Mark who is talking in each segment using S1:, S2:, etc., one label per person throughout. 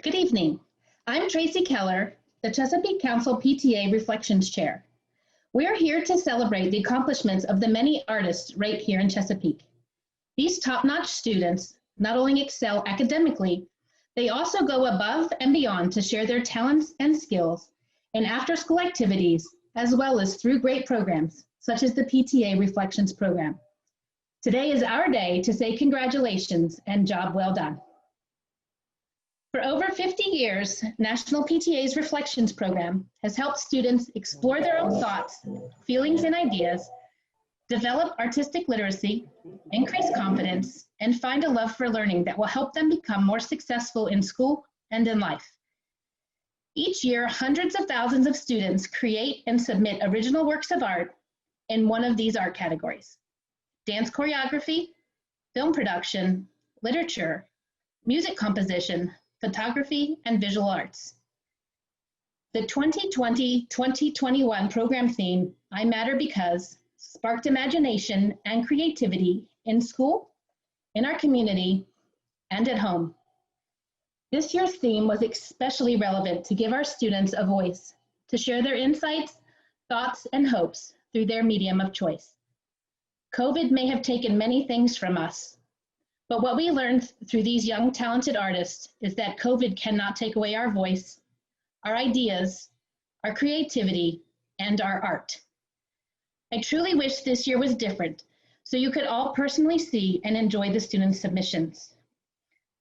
S1: Good evening. I'm Tracy Keller, the Chesapeake Council PTA Reflections Chair. We're here to celebrate the accomplishments of the many artists right here in Chesapeake. These top-notch students not only excel academically, they also go above and beyond to share their talents and skills in after-school activities, as well as through great programs, such as the PTA Reflections Program. Today is our day to say congratulations and job well done. For over 50 years, National PTA's Reflections Program has helped students explore their own thoughts, feelings, and ideas, develop artistic literacy, increase confidence, and find a love for learning that will help them become more successful in school and in life. Each year, hundreds of thousands of students create and submit original works of art in one of these art categories: dance choreography, film production, literature, music composition, photography, and visual arts. The 2020-2021 program theme, I Matter Because, sparked imagination and creativity in school, in our community, and at home. This year's theme was especially relevant to give our students a voice, to share their insights, thoughts, and hopes through their medium of choice. COVID may have taken many things from us, but what we learned through these young, talented artists is that COVID cannot take away our voice, our ideas, our creativity, and our art. I truly wish this year was different, so you could all personally see and enjoy the students' submissions.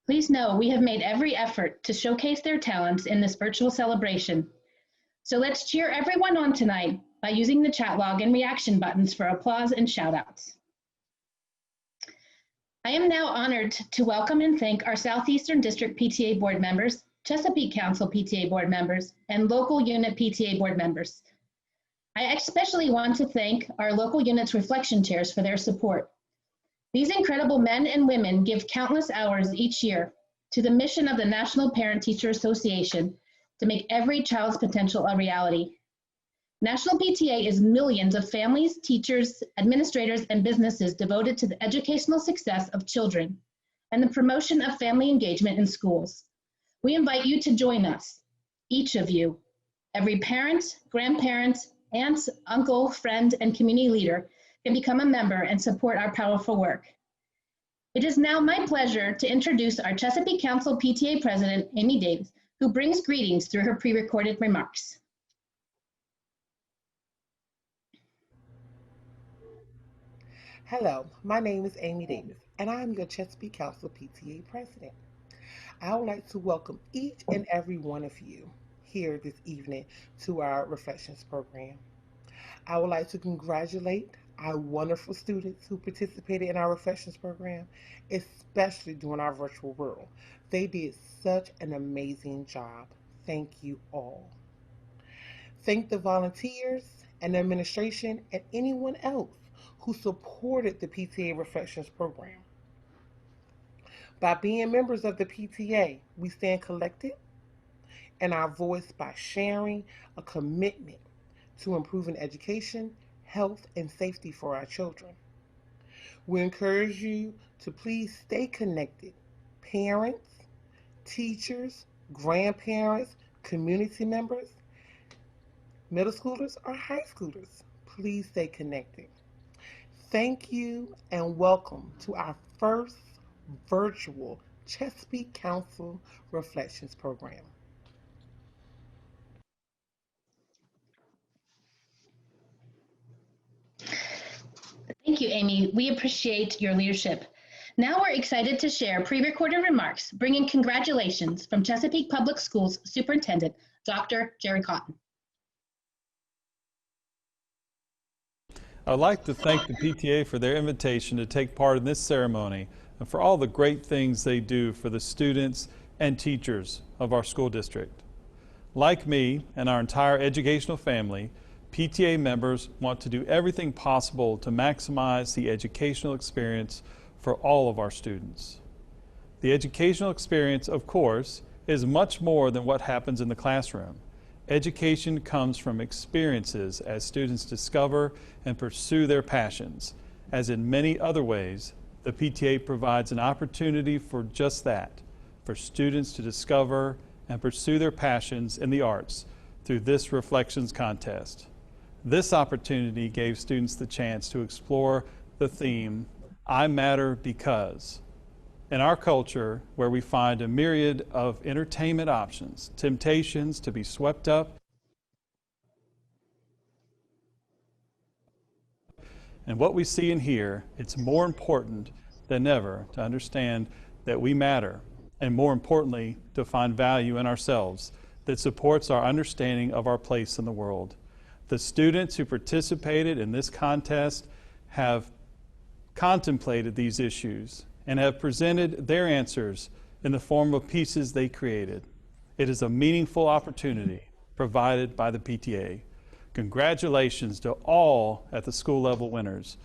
S1: Please know we have made every effort to showcase their talents in this virtual celebration. So let's cheer everyone on tonight by using the chat log and reaction buttons for applause and shout-outs. I am now honored to welcome and thank our Southeastern District PTA board members, Chesapeake Council PTA board members, and local unit PTA board members. I especially want to thank our local unit's reflection chairs for their support. These incredible men and women give countless hours each year to the mission of the National Parent-Teacher Association to make every child's potential a reality. National PTA is millions of families, teachers, administrators, and businesses devoted to the educational success of children and the promotion of family engagement in schools. We invite you to join us, each of you. Every parent, grandparent, aunt, uncle, friend, and community leader can become a member and support our powerful work. It is now my pleasure to introduce our Chesapeake Council PTA President, Amy Davis, who brings greetings through her pre-recorded remarks.
S2: Hello, my name is Amy Davis, and I'm your Chesapeake Council PTA President. I would like to welcome each and every one of you here this evening to our Reflections program. I would like to congratulate our wonderful students who participated in our Reflections program, especially during our virtual world. They did such an amazing job. Thank you all. Thank the volunteers and the administration and anyone else who supported the PTA Reflections program. By being members of the PTA, we stand collected in our voice by sharing a commitment to improving education, health, and safety for our children. We encourage you to please stay connected. Parents, teachers, grandparents, community members, middle schoolers, or high schoolers, please stay connected. Thank you and welcome to our first virtual Chesapeake Council Reflections program.
S1: Thank you, Amy. We appreciate your leadership. Now we're excited to share pre-recorded remarks, bringing congratulations from Chesapeake Public Schools Superintendent, Dr. Jerry Cotton.
S3: I'd like to thank the PTA for their invitation to take part in this ceremony and for all the great things they do for the students and teachers of our school district. Like me and our entire educational family, PTA members want to do everything possible to maximize the educational experience for all of our students. The educational experience, of course, is much more than what happens in the classroom. Education comes from experiences as students discover and pursue their passions. As in many other ways, the PTA provides an opportunity for just that, for students to discover and pursue their passions in the arts through this Reflections contest. This opportunity gave students the chance to explore the theme, I Matter Because. In our culture, where we find a myriad of entertainment options, temptations to be swept up and what we see and hear, it's more important than ever to understand that we matter, and more importantly, to find value in ourselves that supports our understanding of our place in the world. The students who participated in this contest have contemplated these issues and have presented their answers in the form of pieces they created. It is a meaningful opportunity provided by the PTA. Congratulations to all at the school level winners.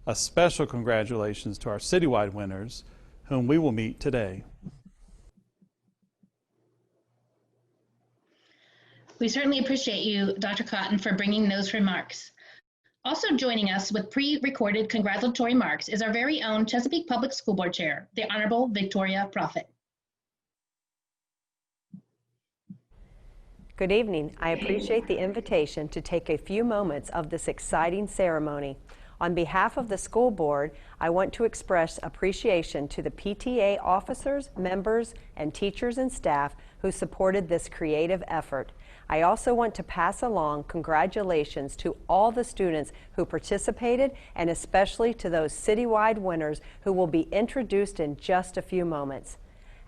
S3: A special congratulations to our citywide winners, whom we will meet today.
S1: We certainly appreciate you, Dr. Cotton, for bringing those remarks. Also joining us with pre-recorded congratulatory remarks is our very own Chesapeake Public School Board Chair, the Honorable Victoria Prophet.
S4: Good evening. I appreciate the invitation to take a few moments of this exciting ceremony. On behalf of the school board, I want to express appreciation to the PTA officers, members, and teachers and staff who supported this creative effort. I also want to pass along congratulations to all the students who participated, and especially to those citywide winners who will be introduced in just a few moments.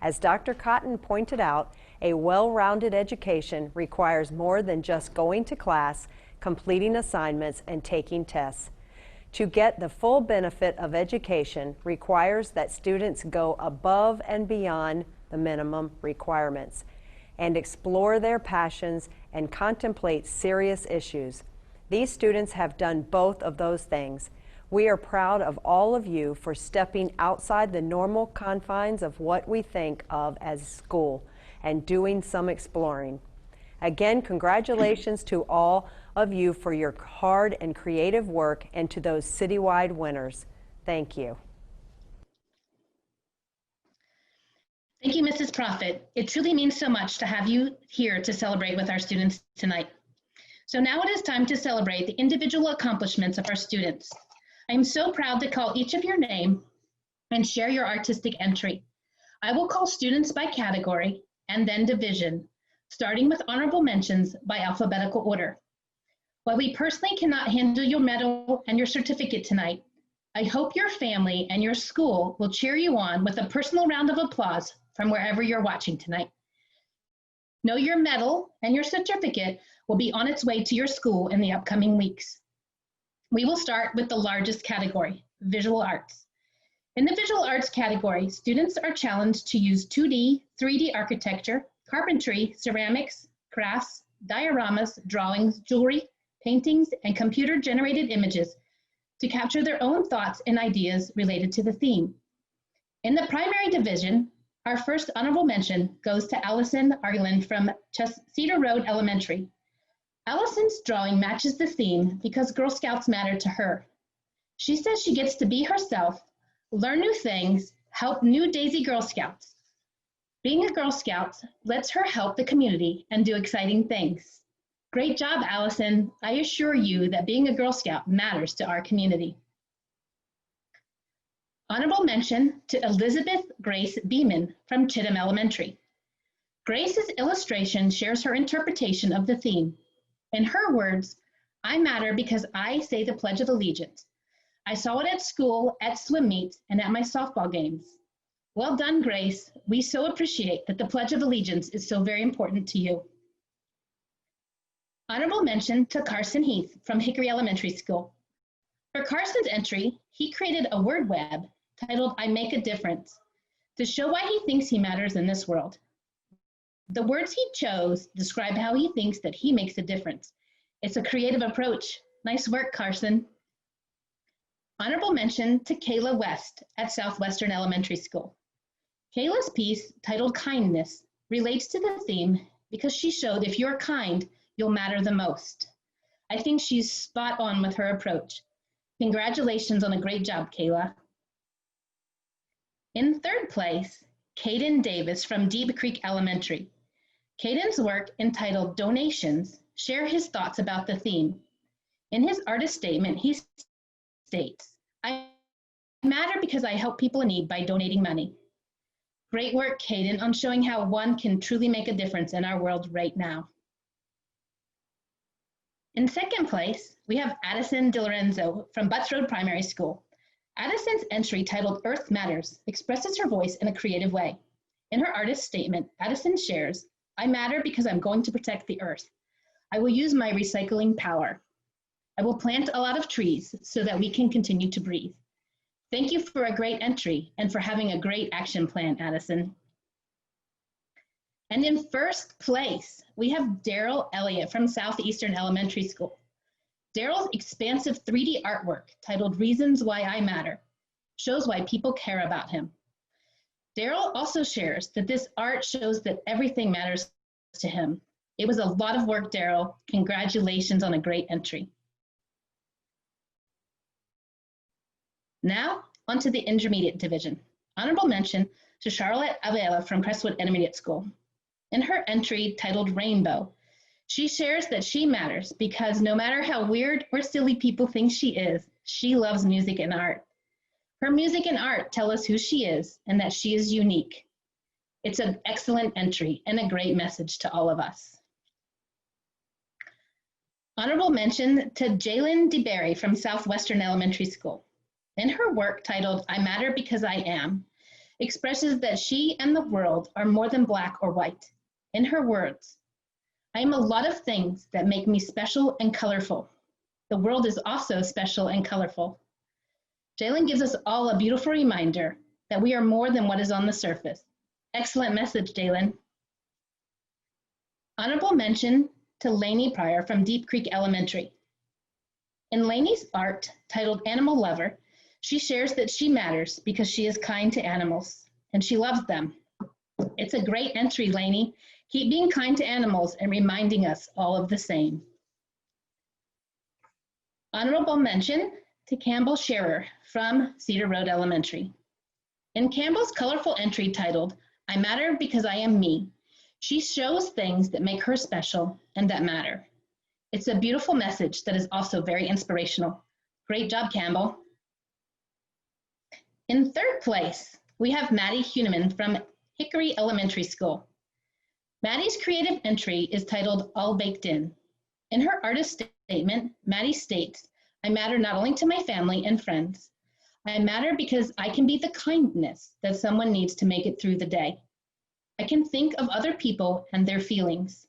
S4: As Dr. Cotton pointed out, a well-rounded education requires more than just going to class, completing assignments, and taking tests. To get the full benefit of education requires that students go above and beyond the minimum requirements and explore their passions and contemplate serious issues. These students have done both of those things. We are proud of all of you for stepping outside the normal confines of what we think of as school and doing some exploring. Again, congratulations to all of you for your hard and creative work, and to those citywide winners. Thank you.
S1: Thank you, Mrs. Prophet. It truly means so much to have you here to celebrate with our students tonight. So now it is time to celebrate the individual accomplishments of our students. I am so proud to call each of your name and share your artistic entry. I will call students by category and then division, starting with honorable mentions by alphabetical order. While we personally cannot handle your medal and your certificate tonight, I hope your family and your school will cheer you on with a personal round of applause from wherever you're watching tonight. Know your medal and your certificate will be on its way to your school in the upcoming weeks. We will start with the largest category, visual arts. In the visual arts category, students are challenged to use 2D, 3D architecture, carpentry, ceramics, crafts, dioramas, drawings, jewelry, paintings, and computer-generated images to capture their own thoughts and ideas related to the theme. In the primary division, our first honorable mention goes to Allison Arland from Cedar Road Elementary. Allison's drawing matches the theme because Girl Scouts matter to her. She says she gets to be herself, learn new things, help new Daisy Girl Scouts. Being a Girl Scout lets her help the community and do exciting things. Great job, Allison. I assure you that being a Girl Scout matters to our community. Honorable mention to Elizabeth Grace Beeman from Chittum Elementary. Grace's illustration shares her interpretation of the theme. In her words, I matter because I say the Pledge of Allegiance. I saw it at school, at swim meets, and at my softball games. Well done, Grace. We so appreciate that the Pledge of Allegiance is so very important to you. Honorable mention to Carson Heath from Hickory Elementary School. For Carson's entry, he created a word web titled I Make a Difference to show why he thinks he matters in this world. The words he chose describe how he thinks that he makes a difference. It's a creative approach. Nice work, Carson. Honorable mention to Kayla West at Southwestern Elementary School. Kayla's piece, titled Kindness, relates to the theme because she showed if you're kind, you'll matter the most. I think she's spot on with her approach. Congratulations on a great job, Kayla. In third place, Caden Davis from Deep Creek Elementary. Caden's work entitled Donations share his thoughts about the theme. In his artist statement, he states, I matter because I help people in need by donating money. Great work, Caden, on showing how one can truly make a difference in our world right now. In second place, we have Addison DiLorenzo from Butts Road Primary School. Addison's entry titled Earth Matters expresses her voice in a creative way. In her artist statement, Addison shares, I matter because I'm going to protect the earth. I will use my recycling power. I will plant a lot of trees so that we can continue to breathe. Thank you for a great entry and for having a great action plan, Addison. And in first place, we have Daryl Elliott from Southeastern Elementary School. Daryl's expansive 3D artwork titled Reasons Why I Matter shows why people care about him. Daryl also shares that this art shows that everything matters to him. It was a lot of work, Daryl. Congratulations on a great entry. Now, onto the intermediate division. Honorable mention to Charlotte Avila from Crestwood Intermediate School. In her entry titled Rainbow, she shares that she matters because no matter how weird or silly people think she is, she loves music and art. Her music and art tell us who she is and that she is unique. It's an excellent entry and a great message to all of us. Honorable mention to Jalen DeBerry from Southwestern Elementary School. In her work titled I Matter Because I Am, expresses that she and the world are more than black or white. In her words, I am a lot of things that make me special and colorful. The world is also special and colorful. Jalen gives us all a beautiful reminder that we are more than what is on the surface. Excellent message, Jalen. Honorable mention to Lainey Pryor from Deep Creek Elementary. In Lainey's art titled Animal Lover, she shares that she matters because she is kind to animals and she loves them. It's a great entry, Lainey. Keep being kind to animals and reminding us all of the same. Honorable mention to Campbell Scherer from Cedar Road Elementary. In Campbell's colorful entry titled, I Matter Because I Am Me, she shows things that make her special and that matter. It's a beautiful message that is also very inspirational. Great job, Campbell. In third place, we have Maddie Huneman from Hickory Elementary School. Maddie's creative entry is titled All Baked In. In her artist statement, Maddie states, I matter not only to my family and friends. I matter because I can be the kindness that someone needs to make it through the day. I can think of other people and their feelings.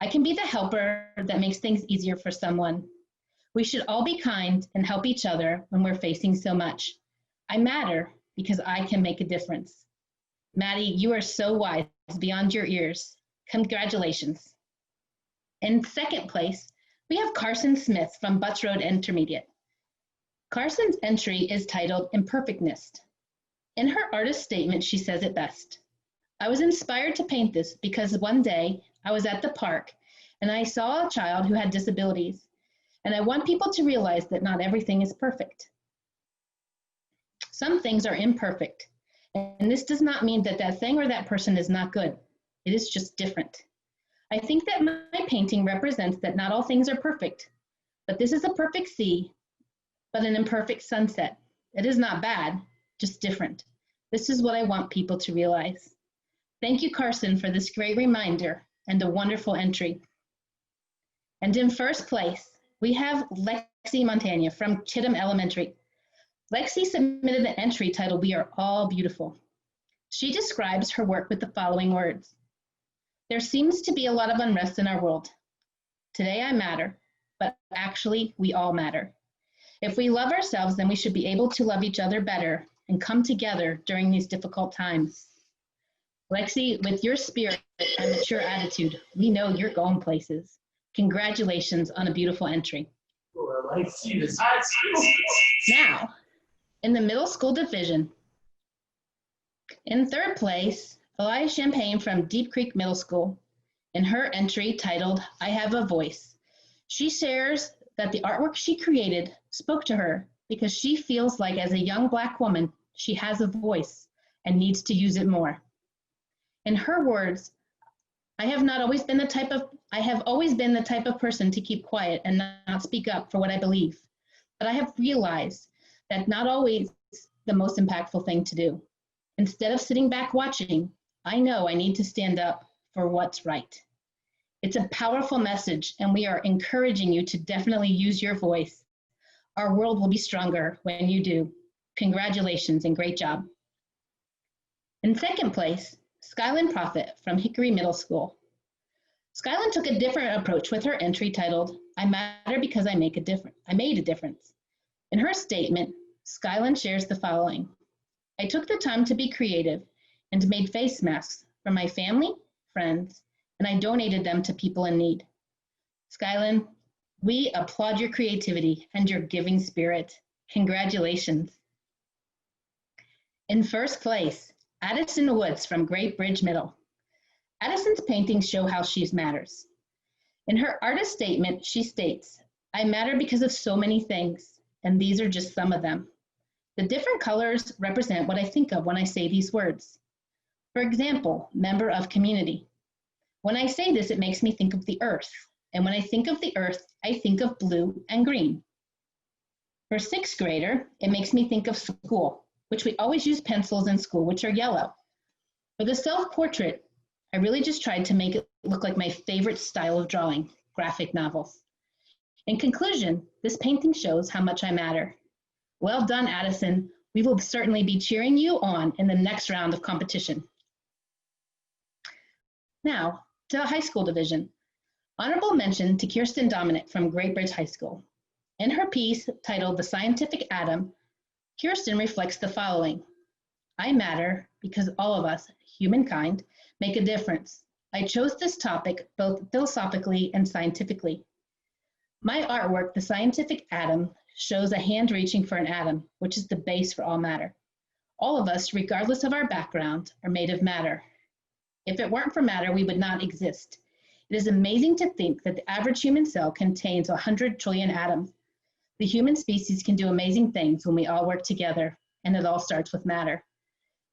S1: I can be the helper that makes things easier for someone. We should all be kind and help each other when we're facing so much. I matter because I can make a difference. Maddie, you are so wise beyond your ears. Congratulations. In second place, we have Carson Smith from Butts Road Intermediate. Carson's entry is titled Imperfectness. In her artist statement, she says it best. I was inspired to paint this because one day I was at the park and I saw a child who had disabilities, and I want people to realize that not everything is perfect. Some things are imperfect, and this does not mean that that thing or that person is not good. It is just different. I think that my painting represents that not all things are perfect, but this is a perfect sea, but an imperfect sunset. It is not bad, just different. This is what I want people to realize. Thank you, Carson, for this great reminder and a wonderful entry. And in first place, we have Lexi Montagna from Chittum Elementary. Lexi submitted an entry titled We Are All Beautiful. She describes her work with the following words. There seems to be a lot of unrest in our world. Today I matter, but actually we all matter. If we love ourselves, then we should be able to love each other better and come together during these difficult times. Lexi, with your spirit and mature attitude, we know you're going places. Congratulations on a beautiful entry. Now, in the middle school division, in third place, Elia Champagne from Deep Creek Middle School. In her entry titled, I Have a Voice, she shares that the artwork she created spoke to her because she feels like as a young Black woman, she has a voice and needs to use it more. In her words, I have always been the type of person to keep quiet and not speak up for what I believe. But I have realized that not always the most impactful thing to do. Instead of sitting back watching, I know I need to stand up for what's right. It's a powerful message, and we are encouraging you to definitely use your voice. Our world will be stronger when you do. Congratulations and great job. In second place, Skyland Prophet from Hickory Middle School. Skyland took a different approach with her entry titled, I Matter Because I Made a Difference. In her statement, Skyland shares the following. I took the time to be creative and made face masks for my family, friends, and I donated them to people in need. Skyland, we applaud your creativity and your giving spirit. Congratulations. In first place, Addison Woods from Great Bridge Middle. Addison's paintings show how she matters. In her artist statement, she states, I matter because of so many things, and these are just some of them. The different colors represent what I think of when I say these words. For example, member of community. When I say this, it makes me think of the earth. And when I think of the earth, I think of blue and green. For sixth grader, it makes me think of school, which we always use pencils in school, which are yellow. For the self-portrait, I really just tried to make it look like my favorite style of drawing, graphic novels. In conclusion, this painting shows how much I matter. Well done, Addison. We will certainly be cheering you on in the next round of competition. Now, to the high school division. Honorable mention to Kirsten Dominic from Great Bridge High School. In her piece titled The Scientific Atom, Kirsten reflects the following. I matter because all of us, humankind, make a difference. I chose this topic both philosophically and scientifically. My artwork, The Scientific Atom, shows a hand reaching for an atom, which is the base for all matter. All of us, regardless of our background, are made of matter. If it weren't for matter, we would not exist. It is amazing to think that the average human cell contains 100 trillion atoms. The human species can do amazing things when we all work together, and it all starts with matter.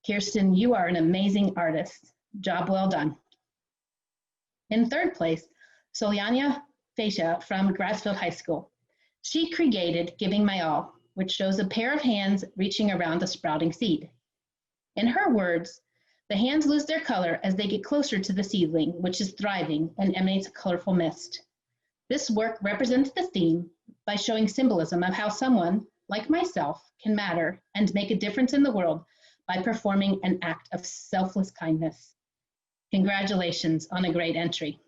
S1: Kirsten, you are an amazing artist. Job well done. In third place, Soliana Fascia from Grassfield High School. She created Giving My All, which shows a pair of hands reaching around a sprouting seed. In her words, the hands lose their color as they get closer to the seedling, which is thriving and emanates a colorful mist. This work represents the theme by showing symbolism of how someone, like myself, can matter and make a difference in the world by performing an act of selfless kindness. Congratulations on a great entry.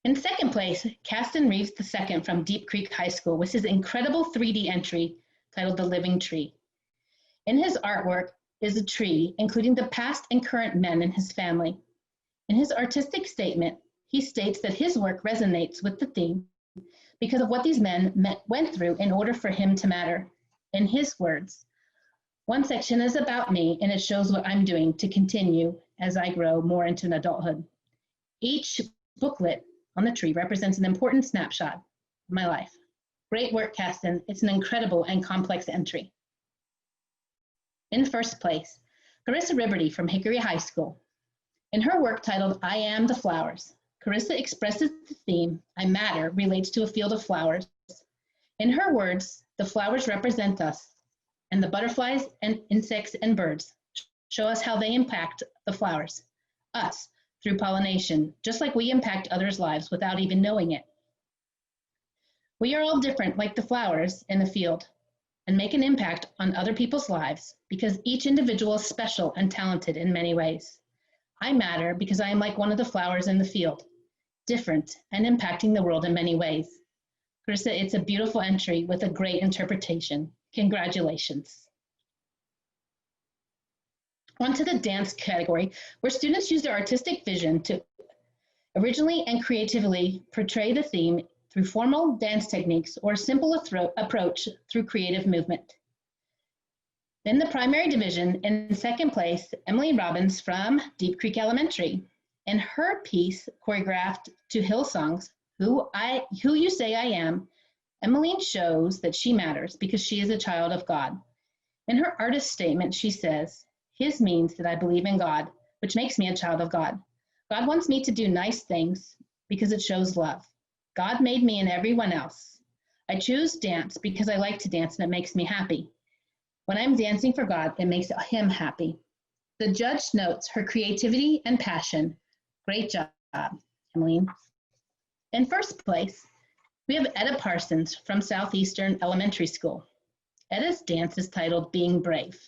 S1: In second place, Caston Reeves II from Deep Creek High School with his incredible 3D entry titled The Living Tree. In his artwork is a tree, including the past and current men in his family. In his artistic statement, he states that his work resonates with the theme because of what these men went through in order for him to matter. In his words, one section is about me and it shows what I'm doing to continue as I grow more into an adulthood. Each booklet on the tree represents an important snapshot of my life. Great work, Caston. It's an incredible and complex entry. In first place, Carissa Riberty from Hickory High School. In her work titled I Am the Flowers, Carissa expresses the theme, I matter, relates to a field of flowers. In her words, the flowers represent us, and the butterflies and insects and birds show us how they impact the flowers, us, through pollination, just like we impact others' lives without even knowing it. We are all different like the flowers in the field and make an impact on other people's lives because each individual is special and talented in many ways. I matter because I am like one of the flowers in the field, different and impacting the world in many ways. Carissa, it's a beautiful entry with a great interpretation. Congratulations. On to the dance category, where students use their artistic vision to originally and creatively portray the theme through formal dance techniques or a simple approach through creative movement. In the primary division, in second place, Emily Robbins from Deep Creek Elementary. In her piece, choreographed to Hillsong's Who You Say I Am, Emmeline shows that she matters because she is a child of God. In her artist statement, she says, His means that I believe in God, which makes me a child of God. God wants me to do nice things because it shows love. God made me and everyone else. I choose dance because I like to dance and it makes me happy. When I'm dancing for God, it makes him happy. The judge notes her creativity and passion. Great job, Emmeline. In first place, we have Etta Parsons from Southeastern Elementary School. Etta's dance is titled Being Brave.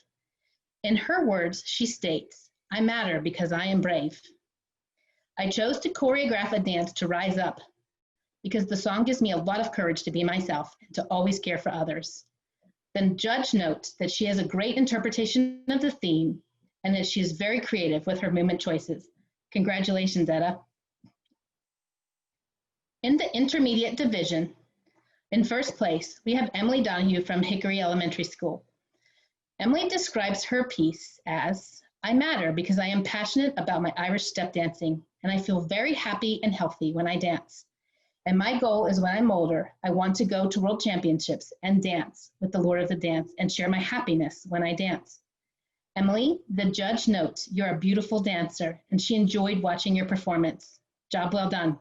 S1: In her words, she states, I matter because I am brave. I chose to choreograph a dance to rise up because the song gives me a lot of courage to be myself and to always care for others. Then judge notes that she has a great interpretation of the theme and that she is very creative with her movement choices. Congratulations, Etta. In the intermediate division, in first place, we have Emily Donahue from Hickory Elementary School. Emily describes her piece as, I matter because I am passionate about my Irish step dancing, and I feel very happy and healthy when I dance. And my goal is when I'm older, I want to go to World Championships and dance with the Lord of the Dance and share my happiness when I dance. Emily, the judge notes you're a beautiful dancer, and she enjoyed watching your performance. Job well done.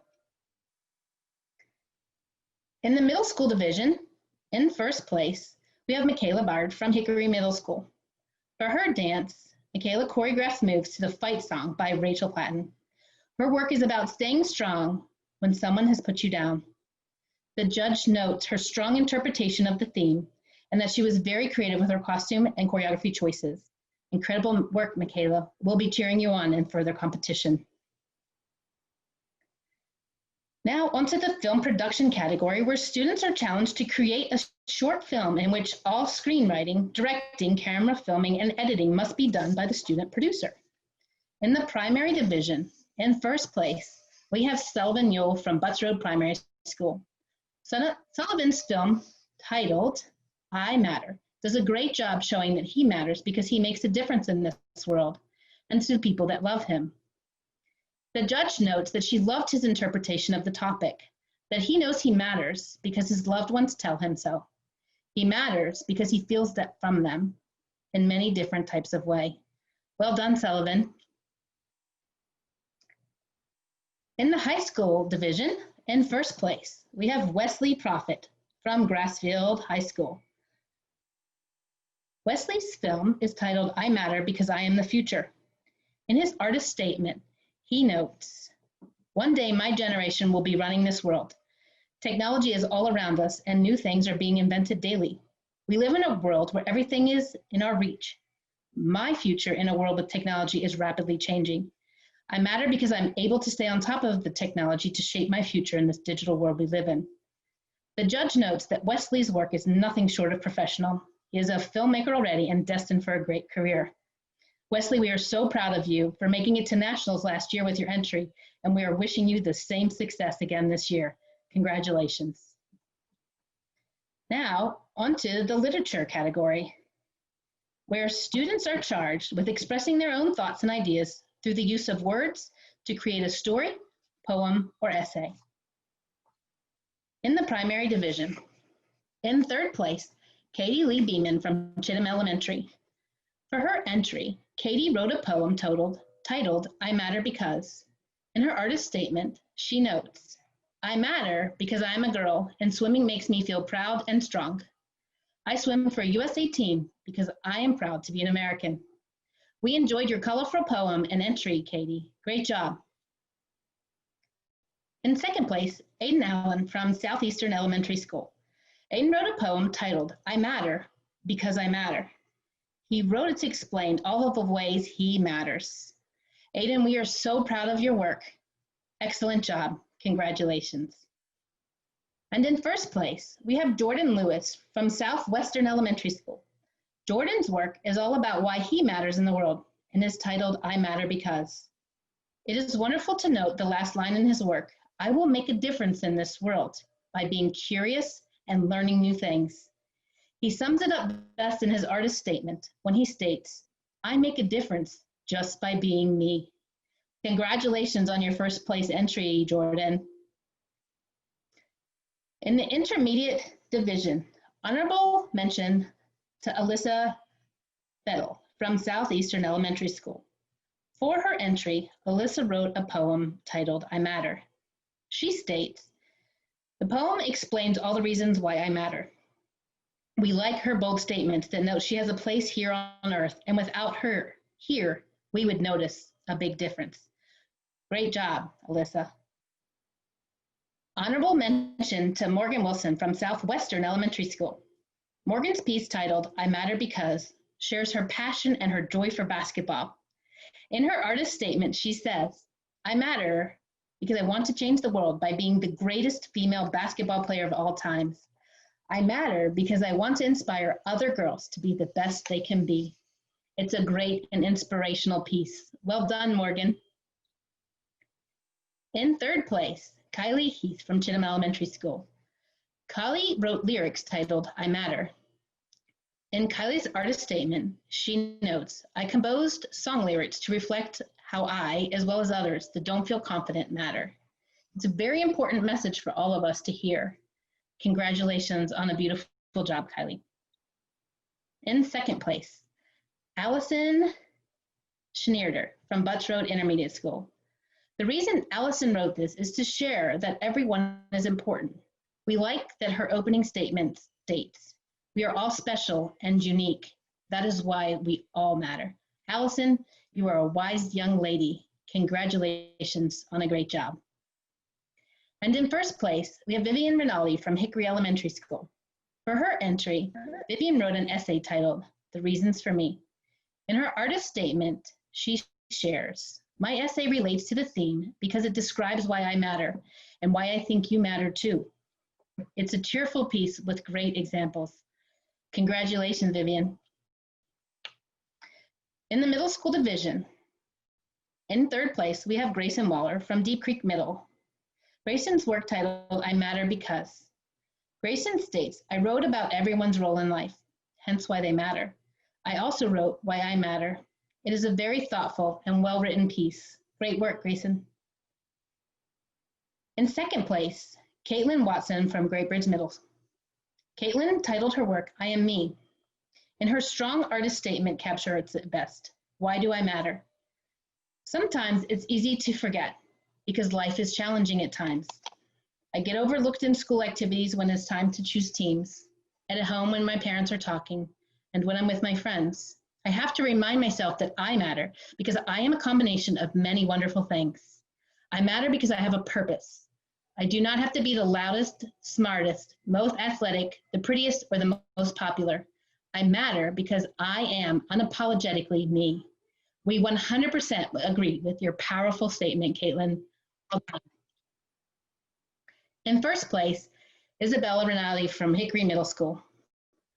S1: In the middle school division, in first place, we have Michaela Bard from Hickory Middle School. For her dance, Michaela choreographs moves to the Fight Song by Rachel Platten. Her work is about staying strong when someone has put you down. The judge notes her strong interpretation of the theme and that she was very creative with her costume and choreography choices. Incredible work, Michaela. We'll be cheering you on in further competition. Now onto the film production category, where students are challenged to create a short film in which all screenwriting, directing, camera filming, and editing must be done by the student producer. In the primary division, in first place, we have Sullivan Yule from Butts Road Primary School. Sullivan's film, titled I Matter, does a great job showing that he matters because he makes a difference in this world and to the people that love him. The judge notes that she loved his interpretation of the topic, that he knows he matters because his loved ones tell him so. He matters because he feels that from them in many different types of way. Well done, Sullivan. In the high school division, in first place, we have Wesley Prophet from Grassfield High School. Wesley's film is titled I Matter Because I Am the Future. In his artist statement, he notes, one day my generation will be running this world. Technology is all around us and new things are being invented daily. We live in a world where everything is in our reach. My future in a world with technology is rapidly changing. I matter because I'm able to stay on top of the technology to shape my future in this digital world we live in. The judge notes that Wesley's work is nothing short of professional. He is a filmmaker already and destined for a great career. Wesley, we are so proud of you for making it to nationals last year with your entry, and we are wishing you the same success again this year. Congratulations. Now, onto the literature category, where students are charged with expressing their own thoughts and ideas through the use of words to create a story, poem, or essay. In the primary division, in third place, Katie Lee Beeman from Chittum Elementary. For her entry, Katie wrote a poem titled I Matter Because. In her artist statement, she notes, I matter because I am a girl and swimming makes me feel proud and strong. I swim for a USA team because I am proud to be an American. We enjoyed your colorful poem and entry, Katie. Great job. In second place, Aiden Allen from Southeastern Elementary School. Aiden wrote a poem titled I Matter Because I Matter. He wrote it to explain all of the ways he matters. Aiden, we are so proud of your work. Excellent job. Congratulations. And in first place, we have Jordan Lewis from Southwestern Elementary School. Jordan's work is all about why he matters in the world and is titled I Matter Because. It is wonderful to note the last line in his work, I will make a difference in this world by being curious and learning new things. He sums it up best in his artist statement when he states, I make a difference just by being me. Congratulations on your first place entry, Jordan. In the intermediate division, honorable mention to Alyssa Fettel from Southeastern Elementary School. For her entry, Alyssa wrote a poem titled I Matter. She states, the poem explains all the reasons why I matter. We like her bold statements that note she has a place here on earth, and without her here, we would notice a big difference. Great job, Alyssa. Honorable mention to Morgan Wilson from Southwestern Elementary School. Morgan's piece titled I Matter Because shares her passion and her joy for basketball. In her artist statement, she says, I matter because I want to change the world by being the greatest female basketball player of all times. I matter because I want to inspire other girls to be the best they can be. It's a great and inspirational piece. Well done, Morgan. In third place, Kylie Heath from Chinham Elementary School. Kylie wrote lyrics titled I Matter. In Kylie's artist statement, she notes, I composed song lyrics to reflect how I, as well as others that don't feel confident, matter. It's a very important message for all of us to hear. Congratulations on a beautiful job, Kylie. In second place, Allison Schneerder from Butts Road Intermediate School. The reason Allison wrote this is to share that everyone is important. We like that her opening statement states, we are all special and unique. That is why we all matter. Allison, you are a wise young lady. Congratulations on a great job. And in first place, we have Vivian Rinaldi from Hickory Elementary School. For her entry, Vivian wrote an essay titled, The Reasons for Me. In her artist statement, she shares, my essay relates to the theme because it describes why I matter and why I think you matter too. It's a cheerful piece with great examples. Congratulations, Vivian. In the middle school division, in third place, we have Grayson Waller from Deep Creek Middle. Grayson's work titled, I Matter Because. Grayson states, I wrote about everyone's role in life, hence why they matter. I also wrote why I matter. It is a very thoughtful and well-written piece. Great work, Grayson. In second place, Caitlin Watson from Great Bridge Middle. Caitlin titled her work, I Am Me. In her strong artist statement captures it best. Why do I matter? Sometimes it's easy to forget because life is challenging at times. I get overlooked in school activities when it's time to choose teams, at home when my parents are talking, and when I'm with my friends. I have to remind myself that I matter because I am a combination of many wonderful things. I matter because I have a purpose. I do not have to be the loudest, smartest, most athletic, the prettiest, or the most popular. I matter because I am unapologetically me. We 100% agree with your powerful statement, Caitlin. In first place, Isabella Rinaldi from Hickory Middle School.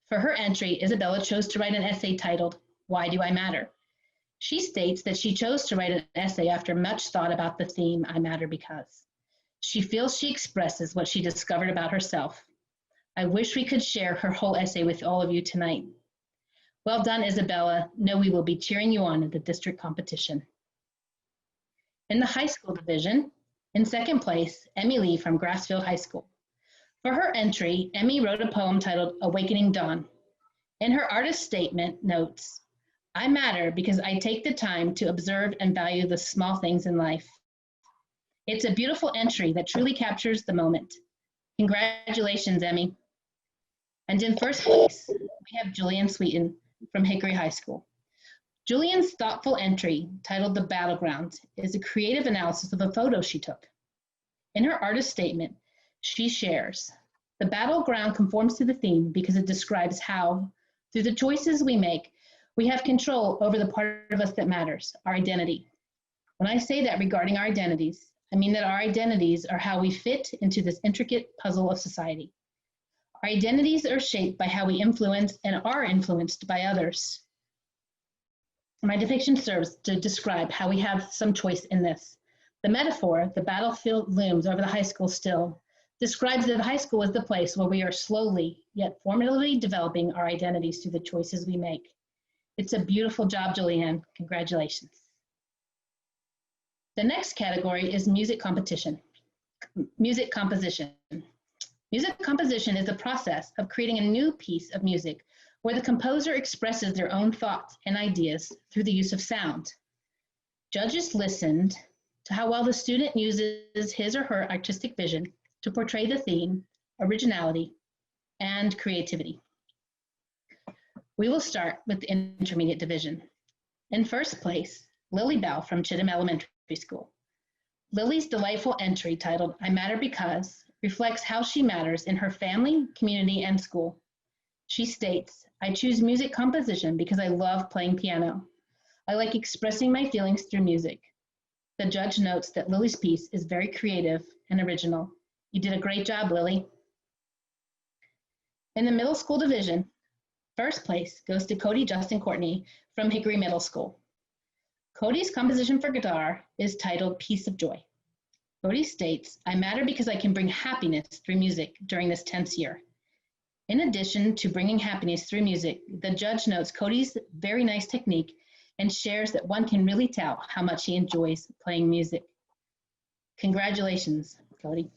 S1: For her entry, Isabella chose to write an essay titled, Why Do I Matter? She states that she chose to write an essay after much thought about the theme, I Matter Because. She feels she expresses what she discovered about herself. I wish we could share her whole essay with all of you tonight. Well done, Isabella. Know we will be cheering you on at the district competition. In the high school division, in second place, Emmy Lee from Grassfield High School. For her entry, Emmy wrote a poem titled Awakening Dawn. In her artist statement notes, I matter because I take the time to observe and value the small things in life. It's a beautiful entry that truly captures the moment. Congratulations, Emmy. And in first place, we have Julian Sweeten from Hickory High School. Julian's thoughtful entry, titled The Battleground, is a creative analysis of a photo she took. In her artist statement, she shares, the battleground conforms to the theme because it describes how, through the choices we make, we have control over the part of us that matters, our identity. When I say that regarding our identities, I mean that our identities are how we fit into this intricate puzzle of society. Our identities are shaped by how we influence and are influenced by others. My depiction serves to describe how we have some choice in this. The metaphor, the battlefield looms over the high school still, describes that the high school is the place where we are slowly, yet formally developing our identities through the choices we make. It's a beautiful job, Julianne. Congratulations. The next category is music competition. Music composition. Music composition is the process of creating a new piece of music where the composer expresses their own thoughts and ideas through the use of sound. Judges listened to how well the student uses his or her artistic vision to portray the theme, originality, and creativity. We will start with the intermediate division. In first place, Lily Bell from Chittim Elementary School. Lily's delightful entry titled, I Matter Because, reflects how she matters in her family, community, and school. She states, I choose music composition because I love playing piano. I like expressing my feelings through music. The judge notes that Lily's piece is very creative and original. You did a great job, Lily. In the middle school division, first place goes to Cody Justin Courtney from Hickory Middle School. Cody's composition for guitar is titled Piece of Joy. Cody states, I matter because I can bring happiness through music during this tense year. In addition to bringing happiness through music, the judge notes Cody's very nice technique and shares that one can really tell how much he enjoys playing music. Congratulations, Cody.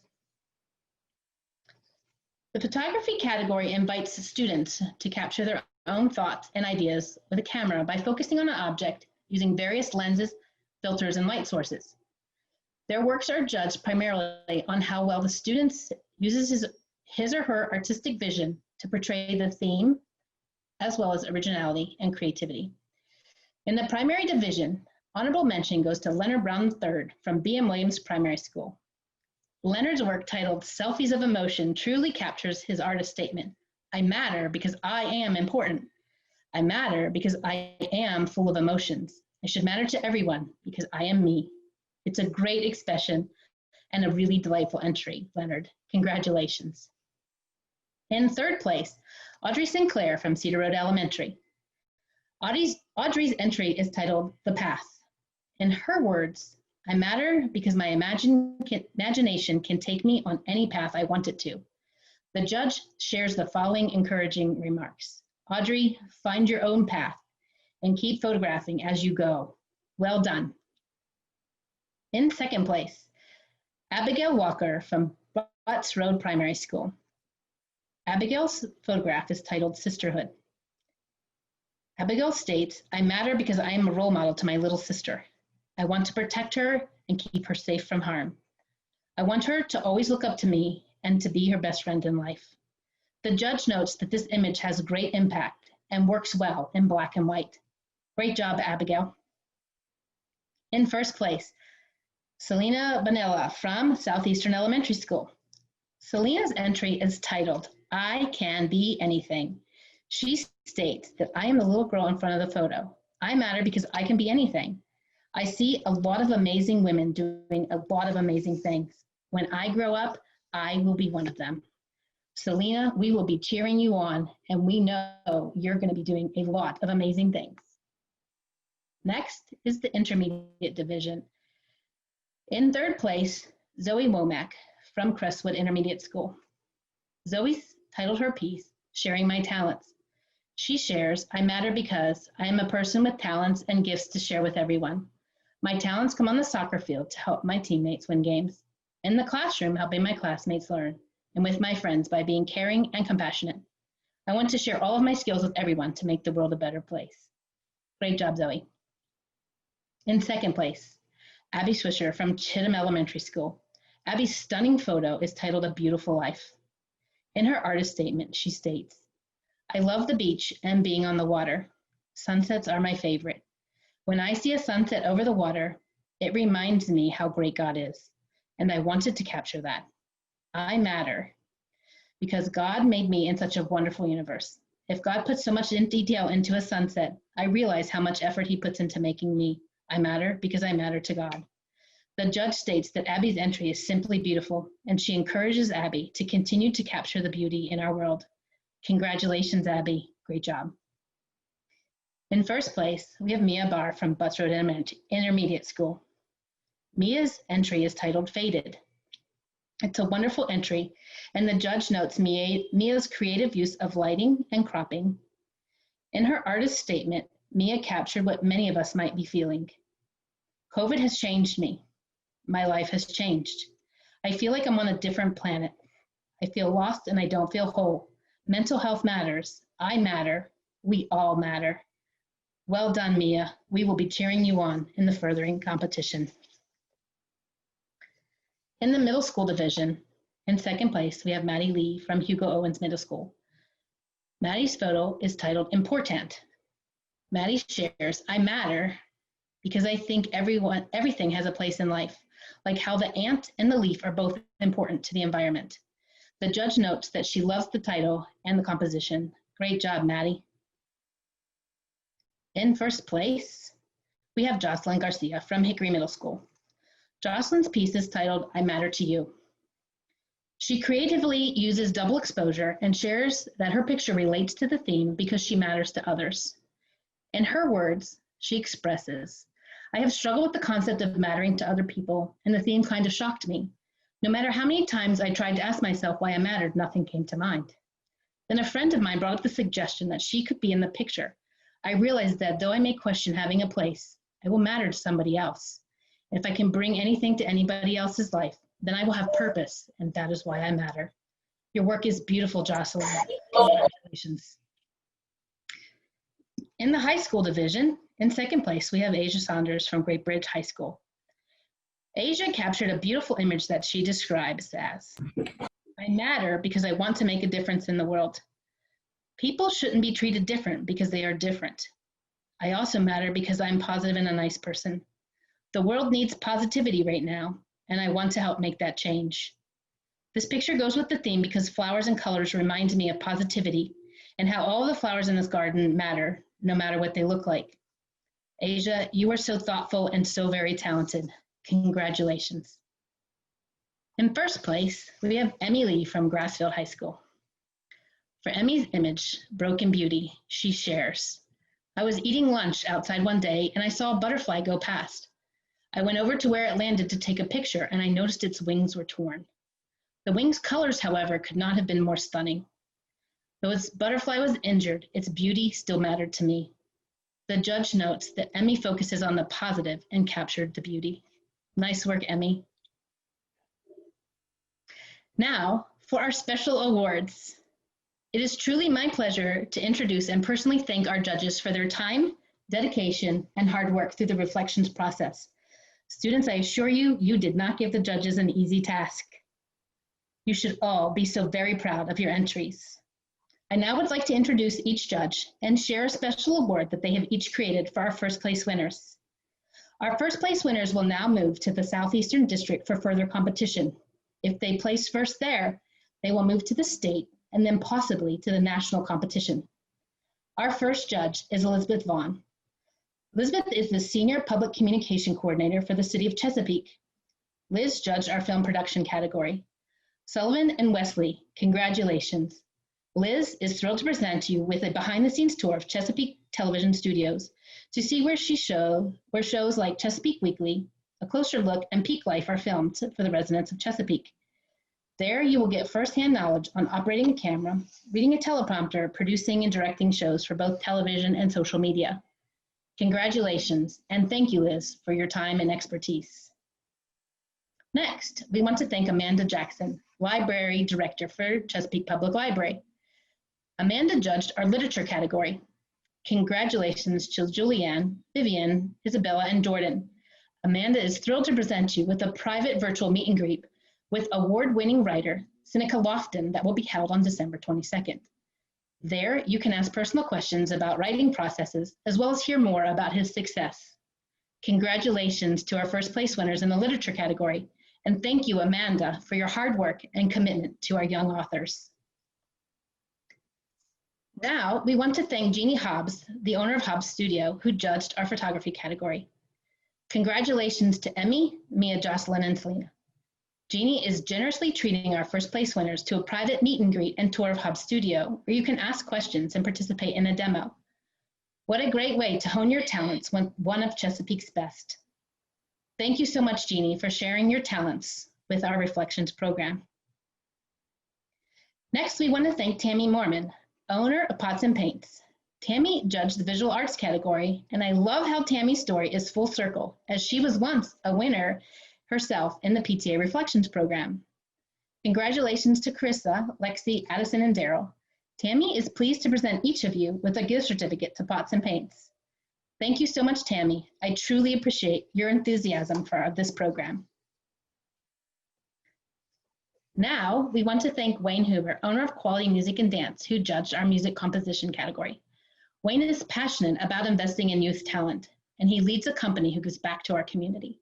S1: The photography category invites students to capture their own thoughts and ideas with a camera by focusing on an object using various lenses, filters, and light sources. Their works are judged primarily on how well the student uses his or her artistic vision to portray the theme, as well as originality and creativity. In the primary division, honorable mention goes to Leonard Brown III from B.M. Williams Primary School. Leonard's work titled Selfies of Emotion truly captures his artist statement. I matter because I am important. I matter because I am full of emotions. I should matter to everyone because I am me. It's a great expression and a really delightful entry, Leonard. Congratulations. In third place, Audrey Sinclair from Cedar Road Elementary. Audrey's entry is titled The Path. In her words, I matter because my imagination can take me on any path I want it to. The judge shares the following encouraging remarks. Audrey, find your own path and keep photographing as you go. Well done. In second place, Abigail Walker from Butts Road Primary School. Abigail's photograph is titled Sisterhood. Abigail states, I matter because I am a role model to my little sister. I want to protect her and keep her safe from harm. I want her to always look up to me and to be her best friend in life. The judge notes that this image has great impact and works well in black and white. Great job, Abigail. In first place, Selena Bonilla from Southeastern Elementary School. Selena's entry is titled, I Can Be Anything. She states that I am the little girl in front of the photo. I matter because I can be anything. I see a lot of amazing women doing a lot of amazing things. When I grow up, I will be one of them. Selena, we will be cheering you on, and we know you're going to be doing a lot of amazing things. Next is the intermediate division. In third place, Zoe Womack from Crestwood Intermediate School. Zoe titled her piece, Sharing My Talents. She shares, I matter because I am a person with talents and gifts to share with everyone. My talents come on the soccer field to help my teammates win games, in the classroom helping my classmates learn, and with my friends by being caring and compassionate. I want to share all of my skills with everyone to make the world a better place. Great job, Zoe. In second place, Abby Swisher from Chittim Elementary School. Abby's stunning photo is titled A Beautiful Life. In her artist statement, she states, I love the beach and being on the water. Sunsets are my favorite. When I see a sunset over the water, it reminds me how great God is, and I wanted to capture that. I matter because God made me in such a wonderful universe. If God puts so much in detail into a sunset, I realize how much effort he puts into making me. I matter because I matter to God. The judge states that Abby's entry is simply beautiful, and she encourages Abby to continue to capture the beauty in our world. Congratulations, Abby. Great job. In first place, we have Mia Barr from Butts Road Intermediate School. Mia's entry is titled Faded. It's a wonderful entry, and the judge notes Mia's creative use of lighting and cropping. In her artist statement, Mia captured what many of us might be feeling. COVID has changed me. My life has changed. I feel like I'm on a different planet. I feel lost and I don't feel whole. Mental health matters. I matter. We all matter. Well done, Mia. We will be cheering you on in the furthering competition. In the middle school division, in second place, we have Maddie Lee from Hugo Owens Middle School. Maddie's photo is titled Important. Maddie shares, I matter because I think everything has a place in life, like how the ant and the leaf are both important to the environment. The judge notes that she loves the title and the composition. Great job, Maddie. In first place, we have Jocelyn Garcia from Hickory Middle School. Jocelyn's piece is titled, I Matter to You. She creatively uses double exposure and shares that her picture relates to the theme because she matters to others. In her words, she expresses, I have struggled with the concept of mattering to other people, and the theme kind of shocked me. No matter how many times I tried to ask myself why I mattered, nothing came to mind. Then a friend of mine brought up the suggestion that she could be in the picture. I realized that though I may question having a place, I will matter to somebody else. And if I can bring anything to anybody else's life, then I will have purpose, and that is why I matter. Your work is beautiful, Jocelyn. Congratulations. In the high school division, in second place, we have Asia Saunders from Great Bridge High School. Asia captured a beautiful image that she describes as, I matter because I want to make a difference in the world. People shouldn't be treated different because they are different. I also matter because I'm positive and a nice person. The world needs positivity right now, and I want to help make that change. This picture goes with the theme because flowers and colors remind me of positivity and how all the flowers in this garden matter, no matter what they look like. Asia, you are so thoughtful and so very talented. Congratulations. In first place, we have Emmy Lee from Grassfield High School. For Emmy's image, Broken Beauty, she shares, I was eating lunch outside one day and I saw a butterfly go past. I went over to where it landed to take a picture and I noticed its wings were torn. The wing's colors, however, could not have been more stunning. Though its butterfly was injured, its beauty still mattered to me. The judge notes that Emmy focuses on the positive and captured the beauty. Nice work, Emmy. Now, for our special awards. It is truly my pleasure to introduce and personally thank our judges for their time, dedication, and hard work through the reflections process. Students, I assure you, you did not give the judges an easy task. You should all be so very proud of your entries. I now would like to introduce each judge and share a special award that they have each created for our first place winners. Our first place winners will now move to the Southeastern District for further competition. If they place first there, they will move to the state and then possibly to the national competition. Our first judge is Elizabeth Vaughn. Elizabeth is the Senior Public Communication Coordinator for the City of Chesapeake. Liz judged our film production category. Sullivan and Wesley, congratulations. Liz is thrilled to present you with a behind-the-scenes tour of Chesapeake Television Studios to see where shows like Chesapeake Weekly, A Closer Look, and Peak Life are filmed for the residents of Chesapeake. There you will get firsthand knowledge on operating a camera, reading a teleprompter, producing and directing shows for both television and social media. Congratulations, and thank you, Liz, for your time and expertise. Next, we want to thank Amanda Jackson, Library Director for Chesapeake Public Library. Amanda judged our literature category. Congratulations to Julianne, Vivian, Isabella, and Jordan. Amanda is thrilled to present you with a private virtual meet and greet with award-winning writer Seneca Lofton that will be held on December 22nd. There, you can ask personal questions about writing processes, as well as hear more about his success. Congratulations to our first place winners in the literature category, and thank you, Amanda, for your hard work and commitment to our young authors. Now, we want to thank Jeannie Hobbs, the owner of Hobbs Studio, who judged our photography category. Congratulations to Emmy, Mia, Jocelyn, and Selena. Jeannie is generously treating our first place winners to a private meet and greet and tour of Hobbs Studio, where you can ask questions and participate in a demo. What a great way to hone your talents when one of Chesapeake's best. Thank you so much, Jeannie, for sharing your talents with our Reflections program. Next, we want to thank Tammy Mormon, owner of Pots and Paints. Tammy judged the visual arts category, and I love how Tammy's story is full circle, as she was once a winner herself in the PTA Reflections program. Congratulations to Carissa, Lexi, Addison, and Daryl. Tammy is pleased to present each of you with a gift certificate to Pots and Paints. Thank you so much, Tammy. I truly appreciate your enthusiasm for this program. Now, we want to thank Wayne Hoover, owner of Quality Music and Dance, who judged our music composition category. Wayne is passionate about investing in youth talent, and he leads a company who gives back to our community.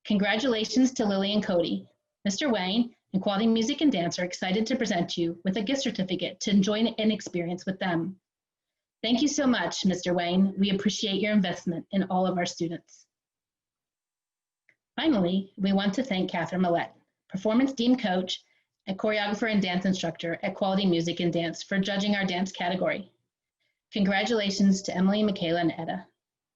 S1: Congratulations to Lily and Cody. Mr. Wayne and Quality Music and Dance are excited to present you with a gift certificate to enjoy an experience with them. Thank you so much, Mr. Wayne. We appreciate your investment in all of our students. Finally, we want to thank Catherine Millette, performance team coach and choreographer and dance instructor at Quality Music and Dance, for judging our dance category. Congratulations to Emily, Michaela, and Etta.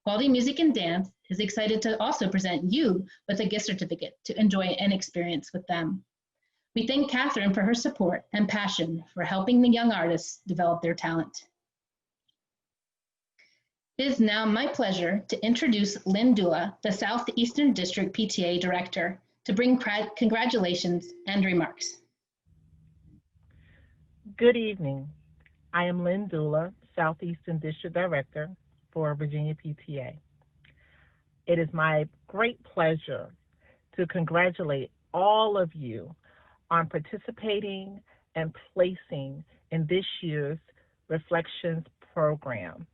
S1: Quality Music and Dance is excited to also present you with a gift certificate to enjoy an experience with them. We thank Catherine for her support and passion for helping the young artists develop their talent. It is now my pleasure to introduce Lynn Dula, the Southeastern District PTA Director, to bring congratulations and remarks.
S5: Good evening. I am Lynn Dula, Southeastern District Director for Virginia PTA. It is my great pleasure to congratulate all of you on participating and placing in this year's Reflections program.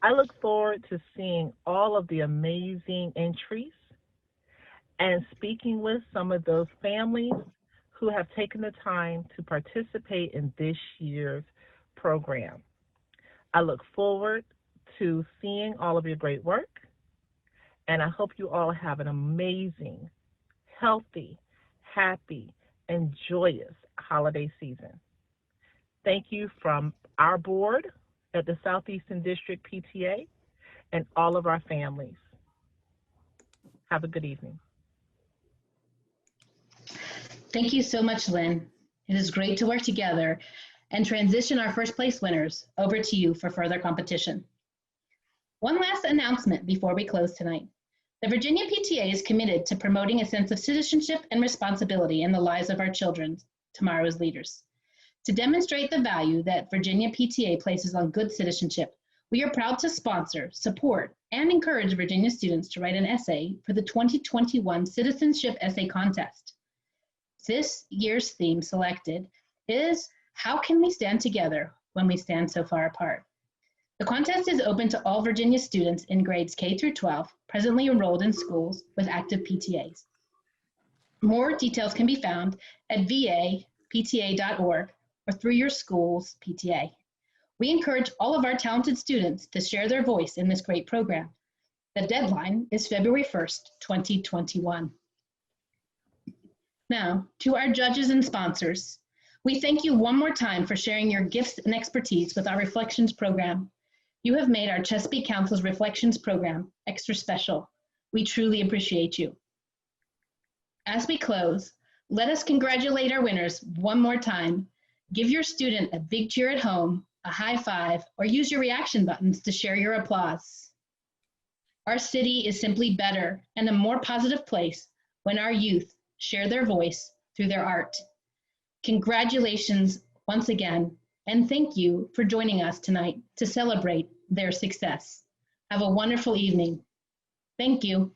S5: I look forward to seeing all of the amazing entries and speaking with some of those families who have taken the time to participate in this year's program. I look forward to seeing all of your great work, and I hope you all have an amazing, healthy, happy, and joyous holiday season. Thank you from our board at the Southeastern District PTA and all of our families. Have a good evening.
S1: Thank you so much, Lynn. It is great to work together and transition our first place winners over to you for further competition. One last announcement before we close tonight. The Virginia PTA is committed to promoting a sense of citizenship and responsibility in the lives of our children, tomorrow's leaders. To demonstrate the value that Virginia PTA places on good citizenship, we are proud to sponsor, support, and encourage Virginia students to write an essay for the 2021 Citizenship Essay Contest. This year's theme selected is, how can we stand together when we stand so far apart? The contest is open to all Virginia students in grades K through 12, presently enrolled in schools with active PTAs. More details can be found at vapta.org or through your school's PTA. We encourage all of our talented students to share their voice in this great program. The deadline is February 1st, 2021. Now, to our judges and sponsors, we thank you one more time for sharing your gifts and expertise with our Reflections program. You have made our Chesapeake Council's Reflections program extra special. We truly appreciate you. As we close, let us congratulate our winners one more time. Give your student a big cheer at home, a high five, or use your reaction buttons to share your applause. Our city is simply better and a more positive place when our youth share their voice through their art. Congratulations once again, and thank you for joining us tonight to celebrate their success. Have a wonderful evening. Thank you.